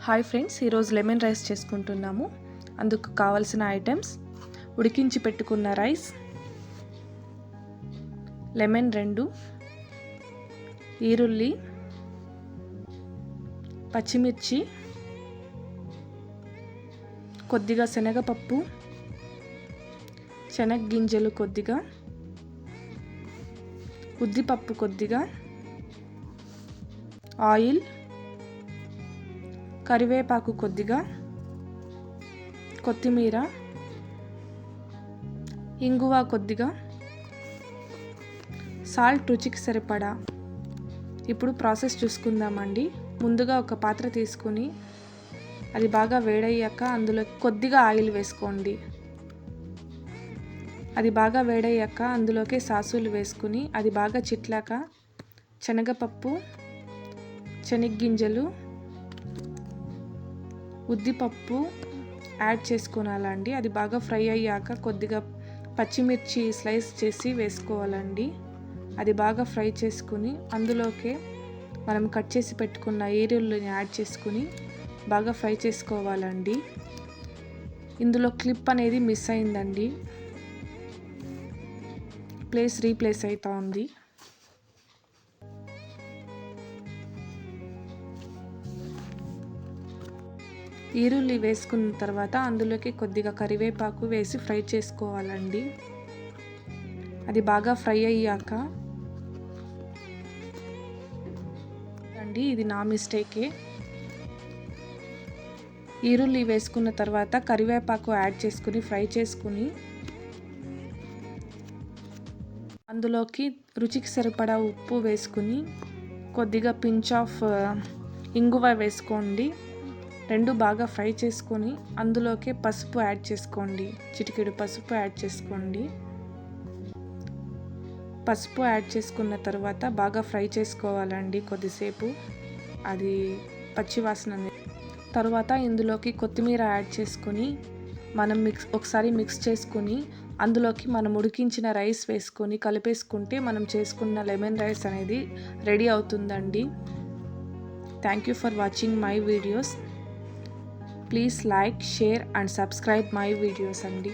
Hi friends, ఈరోజు lemon rice చేసుకుంటున్నాము. అందుకు కావాల్సిన ఐటమ్స్: ఉడికించి పెట్టుకున్న రైస్, లెమన్ 2, ఈరుల్లి, పచ్చిమిర్చి, కొద్దిగా శనగపప్పు, శనగగింజలు కొద్దిగా, ఉద్దిపప్పు కొద్దిగా, ఆయిల్, కరివేపాకు కొద్దిగా, కొత్తిమీర, ఇంగువ కొద్దిగా, సాల్ట్ రుచికి సరిపడా. ఇప్పుడు ప్రాసెస్ చూసుకుందామండి. ముందుగా ఒక పాత్ర తీసుకుని అది బాగా వేడయ్యాక అందులో కొద్దిగా ఆయిల్ వేసుకోండి. అది బాగా వేడయ్యాక అందులోకి సాసులు వేసుకుని అది బాగా చిట్లాక శనగపప్పు, శనగగింజలు, ఉద్దిపప్పు యాడ్ చేసుకోవాలండి. అది బాగా ఫ్రై అయ్యాక కొద్దిగా పచ్చిమిర్చి స్లైస్ చేసి వేసుకోవాలండి. అది బాగా ఫ్రై చేసుకుని అందులోకి మనం కట్ చేసి పెట్టుకున్న ఈరుల్లిని యాడ్ చేసుకుని బాగా ఫ్రై చేసుకోవాలండి. ఇందులో క్లిప్ అనేది మిస్ అయిందండి, రీప్లేస్ అవుతా ఉంది. ఈరుల్లి వేసుకున్న తర్వాత అందులోకి కొద్దిగా కరివేపాకు వేసి ఫ్రై చేసుకోవాలండి. అది బాగా ఫ్రై అయ్యాక ఇది నా మిస్టేకే. ఈరుల్లి వేసుకున్న తర్వాత కరివేపాకు యాడ్ చేసుకుని ఫ్రై చేసుకుని అందులోకి రుచికి సరిపడా ఉప్పు వేసుకుని కొద్దిగా పించ్ ఆఫ్ ఇంగువ వేసుకోండి. 2 బాగా ఫ్రై చేసుకొని అందులోకి పసుపు యాడ్ చేసుకోండి. చిటికెడు పసుపు యాడ్ చేసుకోండి. పసుపు యాడ్ చేసుకున్న తర్వాత బాగా ఫ్రై చేసుకోవాలండి కొద్దిసేపు, అది పచ్చివాసన. తర్వాత ఇందులోకి కొత్తిమీర యాడ్ చేసుకొని మనం ఒకసారి మిక్స్ చేసుకొని అందులోకి మనం ఉడికించిన రైస్ వేసుకొని కలిపేసుకుంటే మనం చేసుకున్న లెమన్ రైస్ అనేది రెడీ అవుతుందండి. Thank you for watching my videos. Please like, share and subscribe my videos అండి.